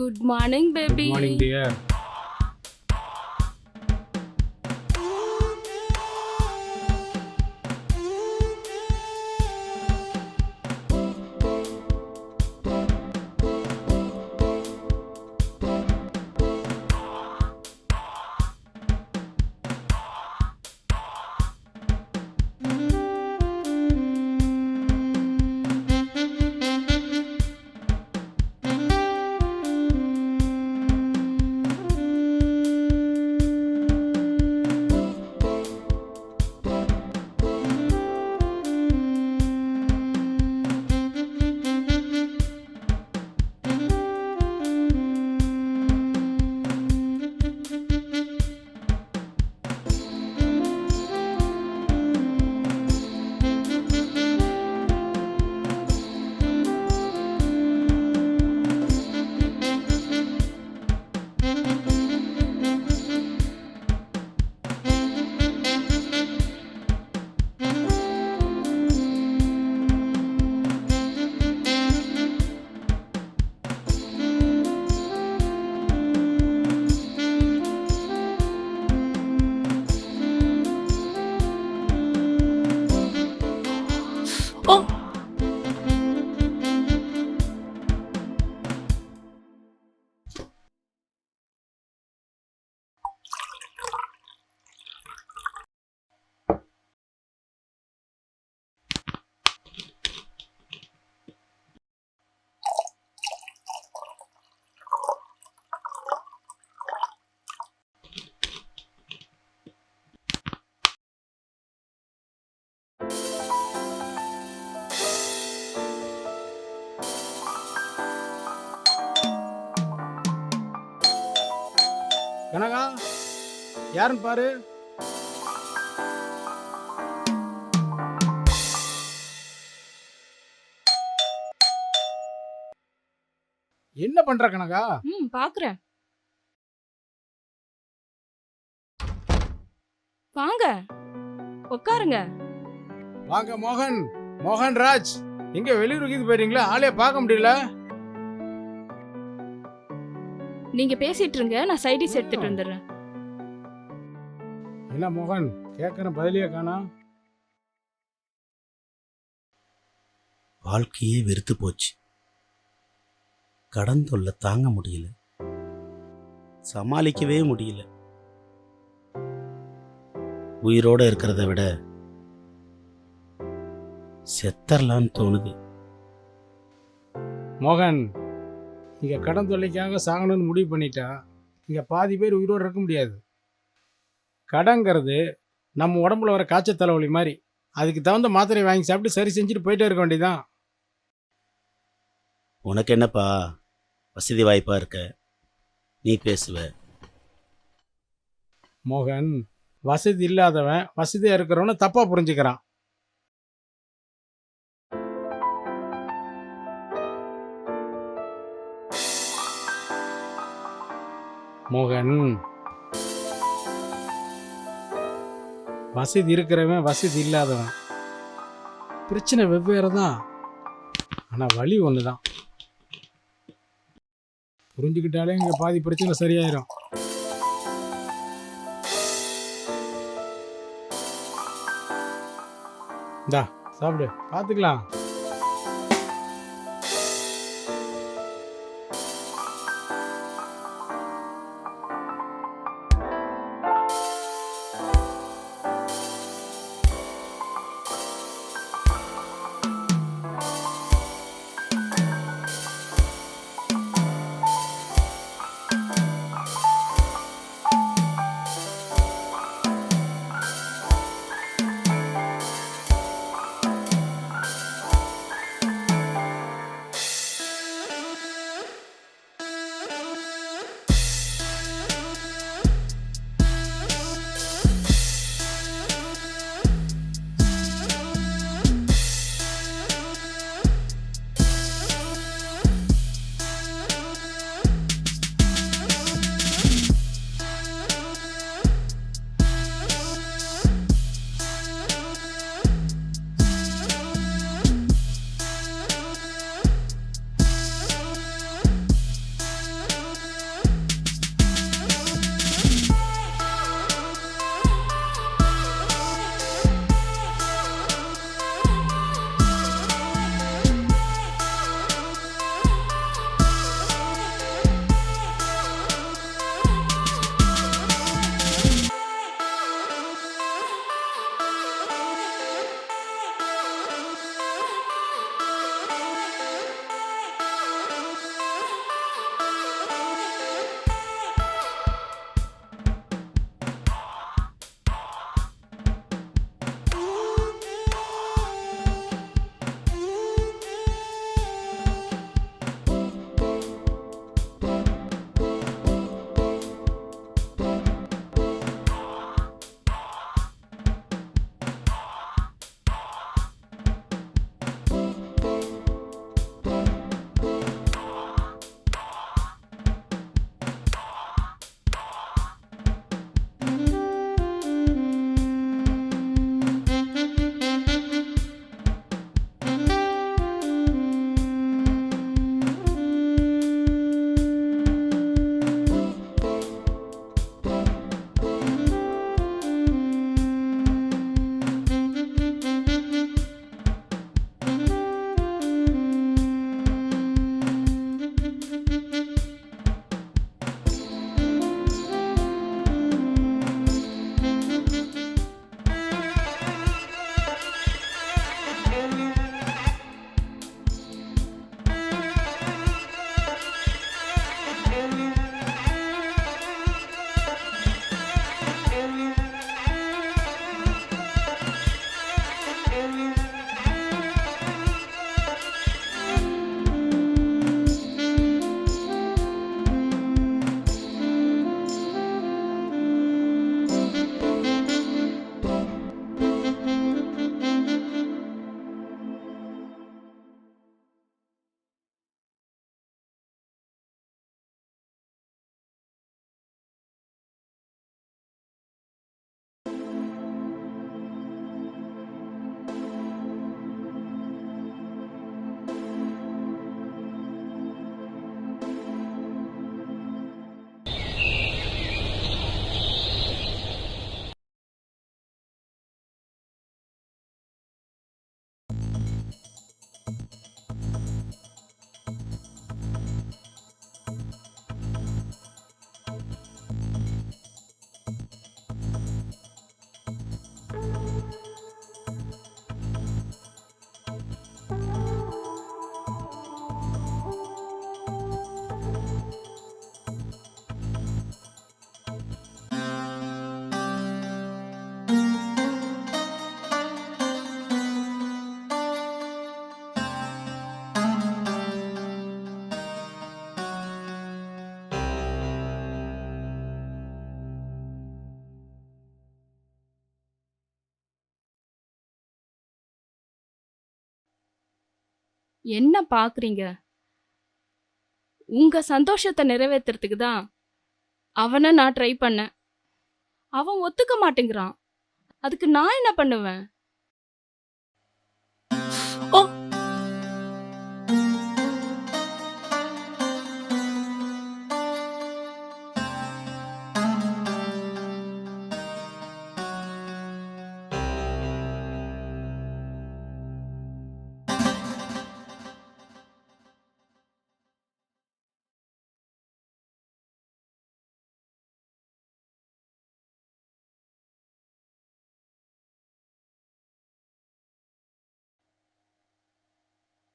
Good morning, Good baby. morning, dear. Oh, Kanaka, யாருன்னு பாரு. என்ன பண்ற கனகா? பாக்குறேன். வாங்க, உட்காருங்க. வாங்க மோகன், மோகன் ராஜ். எங்க வெளியூருக்கு போயிட்டீங்களா? ஆளே பார்க்க முடியல. நீங்க பேசிட்டு இருங்க, நான் சைடிஸ் எடுத்துட்டு வந்துடுறேன். என்ன மோகன், கேட்கற பதிலே காணா? வாழ்க்கையே வெறுத்து போச்சு. கடன் தொல்லை தாங்க முடியல, சமாளிக்கவே முடியல. உயிரோட இருக்கிறத விட செத்தரலான்னு தோணுது. மோகன், இங்க கடன் தொல்லைக்காக சாகணும்னு முடிவு பண்ணிட்டா இங்க பாதி பேர் உயிரோடு இருக்க முடியாது. கடங்கிறது நம்ம உடம்புல வர காய்ச்சல் தலைவலி மாதிரி. அதுக்கு தகுந்த மாத்திரை வாங்கி சாப்பிட்டு சரி செஞ்சுட்டு போயிட்டே இருக்க வேண்டியதான். உனக்கு என்னப்பா, வசதி வாய்ப்பா இருக்க, நீ பேசுவ. மோகன், வசதி இல்லாதவன் வசதியா இருக்கிறவன தப்பா புரிஞ்சுக்கிறான். மோகன், வசதி இருக்கிறவன் வசதி இல்லாதவன் பிரச்சனை வெவ்வேறு தான், ஆனா வழி ஒண்ணுதான். புரிஞ்சுக்கிட்டாலே இங்க பாதி பிரச்சனை சரியாயிரும். இந்தா சாப்பிடு, பார்த்துக்கலாம். என்ன பாக்குறீங்க? உங்க சந்தோஷத்தை நிறைவேத்துறதுக்கு தான் அவனை நான் ட்ரை பண்ணேன். அவன் ஒத்துக்க மாட்டேங்கிறான். அதுக்கு நான் என்ன பண்ணுவேன்? ஓ!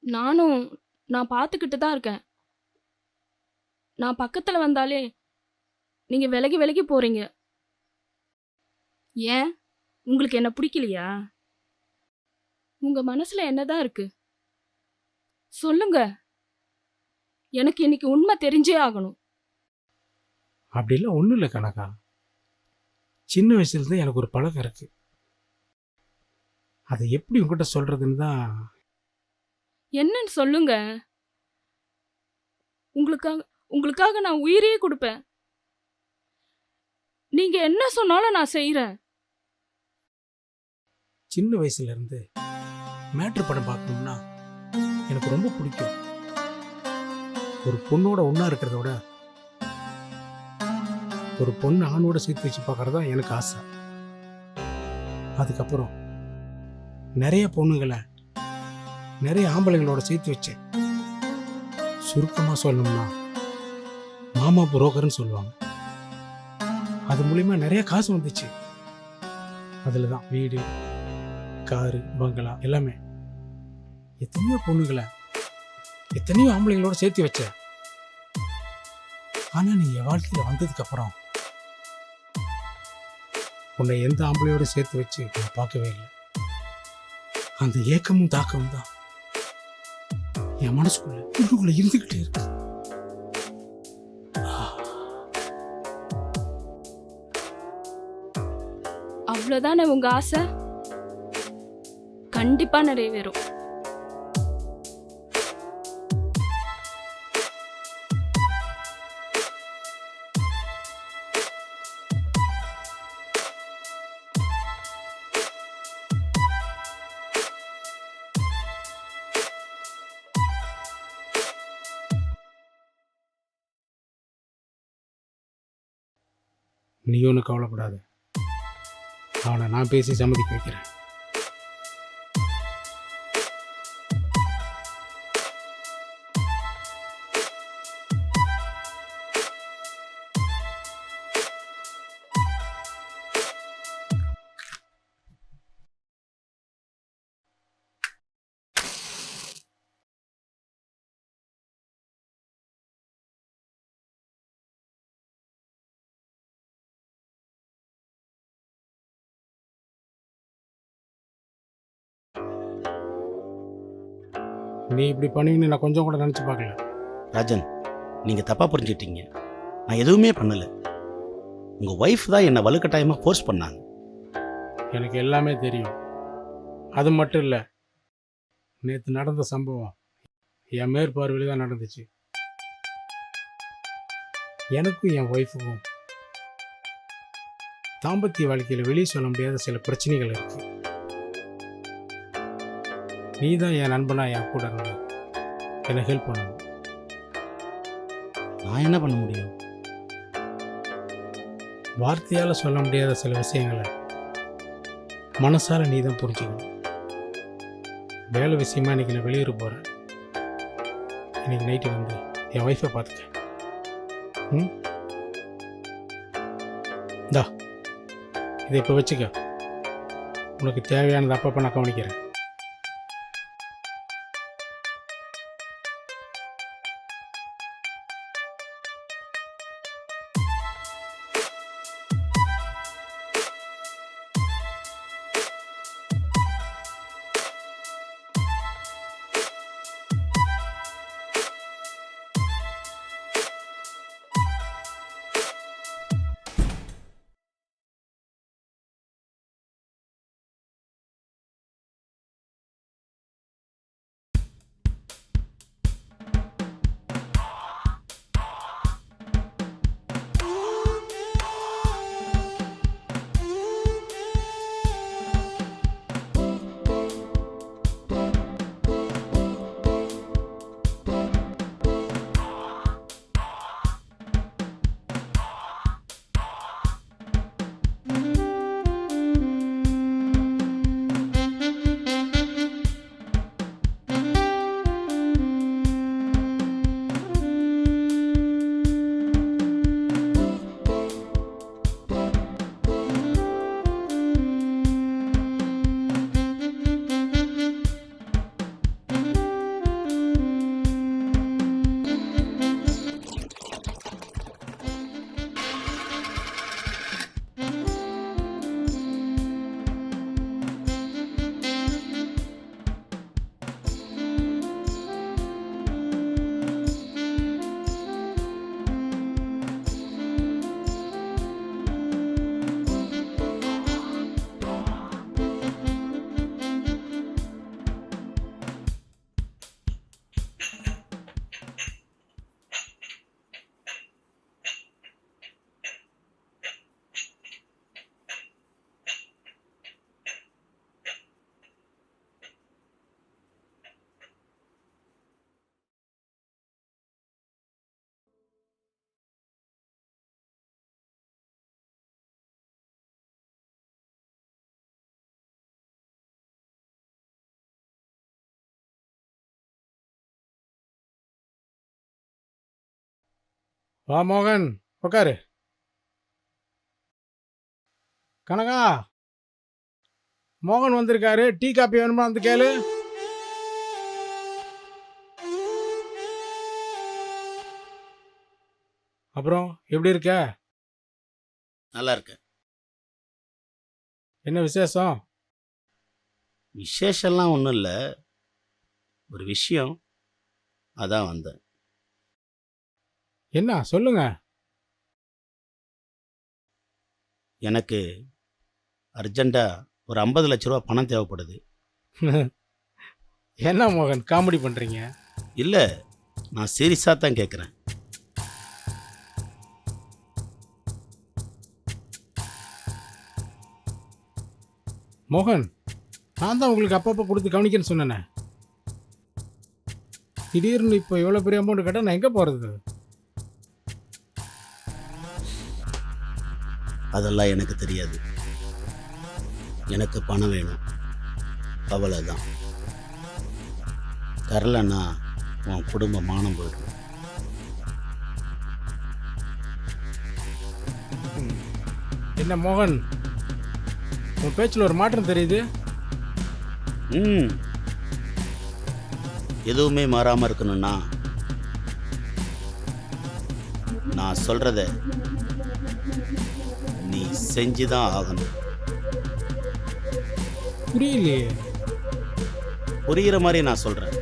நானும் நான் பார்த்துக்கிட்டு தான் இருக்கேன். நான் பக்கத்துல வந்தாலே நீங்க விலகி விலகி போறீங்க. ஏன்? உங்களுக்கு என்ன பிடிக்கலையா? உங்க மனசுல என்னதான் இருக்கு? சொல்லுங்க. எனக்கு இன்னைக்கு உண்மை தெரிஞ்சே ஆகணும். அப்படிலாம் ஒன்றும் இல்லை கனகா. சின்ன வயசுலேருந்து எனக்கு ஒரு பழக்கம் இருக்கு. அதை எப்படி உங்ககிட்ட சொல்றதுன்னு தான். என்னன்னு சொல்லுங்க. உங்களுக்காக உங்களுக்காக நான் உயிரையே கொடுப்பேன். நீங்க என்ன சொன்னாலும் நான் செய்யறேன். சின்ன வயசுல இருந்து மேட்ரு படம் பார்க்கணும்னா எனக்கு ரொம்ப பிடிக்கும். ஒரு பொண்ணோட ஒன்றா இருக்கிறத விட ஒரு பொண்ணு ஆணோட சேர்த்து வச்சு பார்க்கறது தான் எனக்கு ஆசை. அதுக்கப்புறம் நிறைய பொண்ணுங்களை நிறைய ஆம்பளைங்களோட சேர்த்து வச்சேன். சுருக்கமாக சொல்லணும்னா மாமா புரோக்கர்னு சொல்லுவாங்க. அது மூலியமா நிறைய காசு வந்துச்சு. அதில் தான் வீடு, காரு, பங்களா எல்லாமே. எத்தனையோ பொண்ணுங்களை எத்தனையோ ஆம்பளைங்களோட சேர்த்து வச்ச. ஆனா நீ என் வாழ்க்கையில வந்ததுக்கு அப்புறம் உன்னை எந்த ஆம்பளையோட சேர்த்து வச்சு நான் பார்க்கவே இல்லை. அந்த ஏக்கமும் தாக்கமும் தான் என் மனசுக்குள்ள உள்ளுக்குள்ள இருந்துகிட்டே இருக்கு. அவ்வளவுதானே உங்க ஆசை? கண்டிப்பா நிறைவேறும். நீ ஒன்றும் கவலைப்படாத. அவனை நான் பேசி சம்மதிக்க வைக்கிறேன். நீ இப்படி பண்ணுவீன்னு நான் கொஞ்சம் கூட நினச்சி பார்க்கல. ராஜன், நீங்கள் தப்பாக புரிஞ்சுக்கிட்டீங்க. நான் எதுவுமே பண்ணலை. உங்கள் ஒய்ஃப் தான் என்னை வலுக்கட்டாயமாக ஃபோர்ஸ் பண்ணாங்க. எனக்கு எல்லாமே தெரியும். அது மட்டும் இல்லை, நேற்று நடந்த சம்பவம் என் மேற்பார்வையில் தான் நடந்துச்சு. எனக்கும் என் ஒய்ஃபுக்கும் தாம்பத்திய வாழ்க்கையில் வெளியே சொல்ல முடியாத சில பிரச்சனைகள் இருக்கு. நீ தான் என் நண்பனா என் கூட இருந்து என்னை ஹெல்ப் பண்ணணும். நான் என்ன பண்ண முடியும்? வார்த்தையால் சொல்ல முடியாத சில விஷயங்களை மனசால நீ தான் புரிஞ்சுக்கணும். வேலை விஷயமா இன்னைக்கு நான் வெளியூர் போகிறேன். இன்னைக்கு நைட்டு வந்து என் ஒய்ஃபை பார்த்துக்க. இந்தா இதை இப்போ வச்சுக்க. உனக்கு தேவையானது அப்பப்போ நான் கவனிக்கிறேன். வா மோகன், உட்காரு. கனகா, மோகன் வந்திருக்காரு. டீ காப்பி வேணுமா வந்து கேளு. அப்புறம் எப்படி இருக்க? நல்லா இருக்கேன். என்ன விசேஷம்? விசேஷம்லாம் ஒன்றும் இல்லை, ஒரு விஷயம், அதான் வந்தேன். என்ன சொல்லுங்க. எனக்கு அர்ஜெண்ட்டாக ஒரு 50 லட்ச ரூபா பணம் தேவைப்படுது. என்ன மோகன் காமெடி பண்றீங்க? இல்லை, நான் சீரியஸாக தான் கேட்குறேன். மோகன், நான் தான் உங்களுக்கு அப்பப்போ கொடுத்து கவனிக்கன்னு சொன்னேனே. திடீர்னு இப்போ எவ்வளோ பெரிய அமௌண்ட் கேட்டால் நான் எங்கே போகிறது? அதெல்லாம் எனக்கு தெரியாது. எனக்கு பணம் வேணும், அவ்வளோதான். தரலன்னா உன் குடும்ப மானம் போயிடும். என்ன மோகன், உன் பேச்சில் ஒரு மாற்றம் தெரியுது. எதுவுமே மாறாமல் இருக்கணும்னா நான் சொல்கிறத நீ செஞ்சுதான் ஆகணும். புரியலையே. புரிகிற மாதிரி நான் சொல்கிறேன்.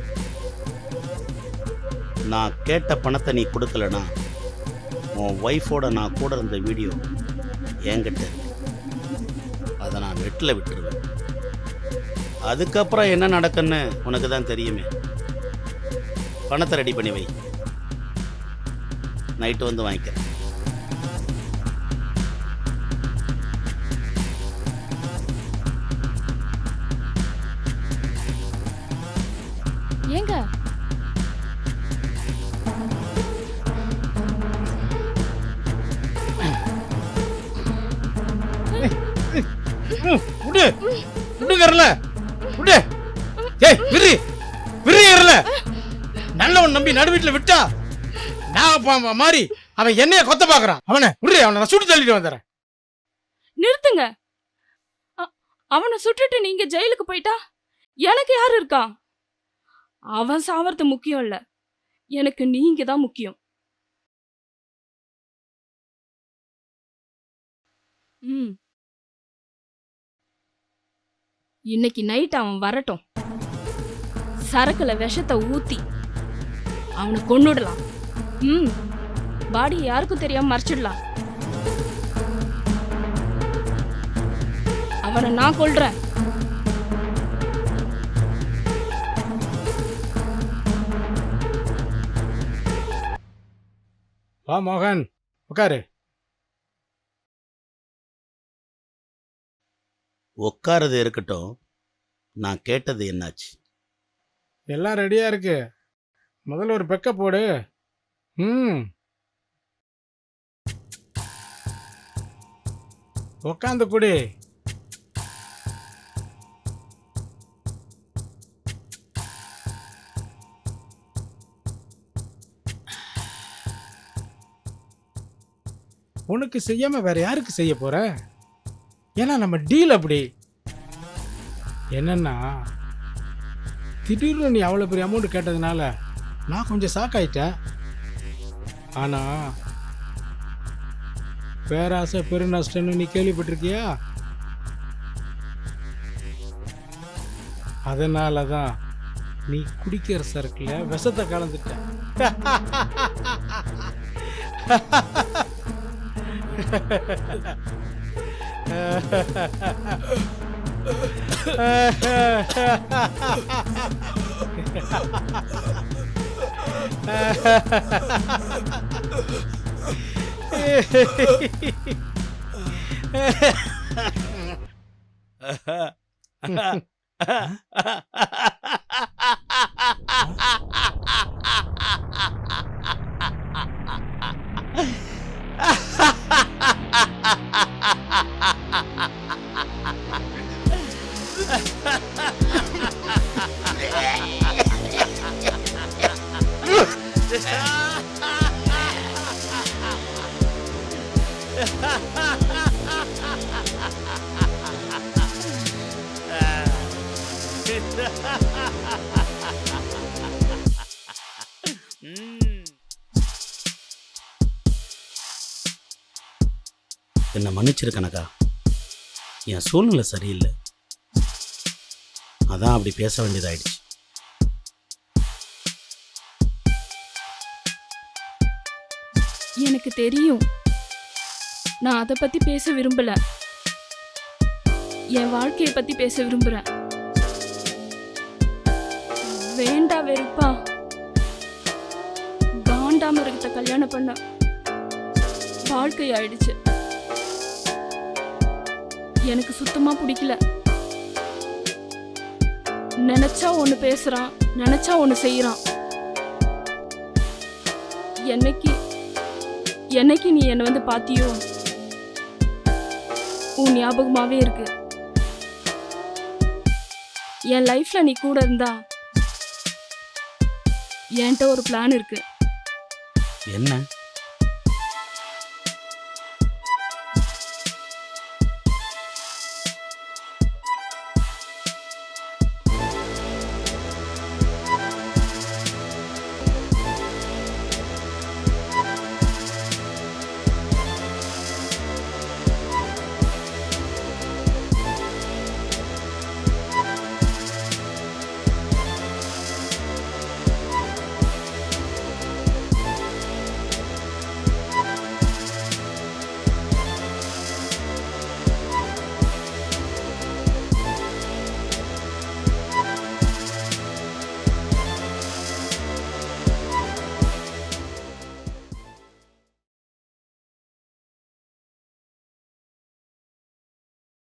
நான் கேட்ட பணத்தை நீ கொடுக்கலனா உன் ஒய்ஃபோட நான் கூட இருந்த வீடியோ என்கிட்ட இருக்கு. அதை நான் நெட்டில் விட்டுருவேன். அதுக்கப்புறம் என்ன நடக்குன்னு உனக்கு தான் தெரியுமே. பணத்தை ரெடி பண்ணி வை, நைட்டு வந்து வாங்கிக்கிறேன். ஏங்க விடு விடுங்கறல விடு. ஏய் விரி விரிங்கறல. நல்லவன் நம்பி நடு வீட்டில் விட்டா நான் மாறி அவன் என்னைய கொத்த பார்க்கறான். அவனை விடு, அவனை நான் சுட்டு தள்ளிட்டு வந்துடுறேன். நிறுத்துங்க. அவனை சுட்டுட்டு நீங்க ஜெயிலுக்கு போயிட்டா எனக்கு யார் இருக்கா? அவன் சாவறது முக்கியம் இல்ல, எனக்கு நீங்க தான் முக்கியம். இன்னைக்கு நைட் அவன் வரட்டும். சரக்குல விஷத்தை ஊத்தி அவனை கொன்னுடலாம். பாடி யாருக்கும் தெரியாம மறைச்சிடலாம். அவனை நான் கொல்றேன். வா மோகன், உட்காரு. உட்காரது இருக்கட்டும், நான் கேட்டது என்னாச்சு? எல்லாம் ரெடியா இருக்கு. முதல்ல ஒரு பெக்க போடு. உக்காந்து குடி. உனக்கு செய்யாம வேற யாருக்கு செய்ய போற? ஏன்னா நம்ம டீல் அப்படி. என்னன்னா திடீர்னு நீ அவ்வளோ பெரிய அமௌண்ட் கேட்டதுனால நான் கொஞ்சம் ஷாக் ஆயிட்டேன். ஆனா பேராசை பெரு நஷ்டம்னு நீ கேள்விப்பட்டிருக்கியா? அதனால தான் நீ குடிக்கிற சரக்குல விஷத்தை கலந்துட்ட. என்னை மன்னிச்சிரு கனகா. என் சூழ்நிலை சரியில்லை, அதான் அப்படி பேச வேண்டியதாயிடுச்சு. எனக்கு தெரியும். நான் அதை பத்தி பேச விரும்பல. என் வாழ்க்கையை பத்தி பேச விரும்புறேன். வேண்டா வெறுப்பா காண்டாமிருகத்தை கல்யாணம் பண்ண வாழ்க்கை ஆயிடுச்சு. எனக்கு சுத்தமா பிடிக்கல. நினைச்சா ஒண்ணு பேசுறான், நினைச்சா ஒண்ணு செய்யறான். என்னைக்கு நீ என்னை வந்து பாத்தியோ உன் ஞாபகமாவே இருக்கு. என் லைஃப்ல நீ கூட இருந்தா என்கிட்ட ஒரு பிளான் இருக்கு. என்ன?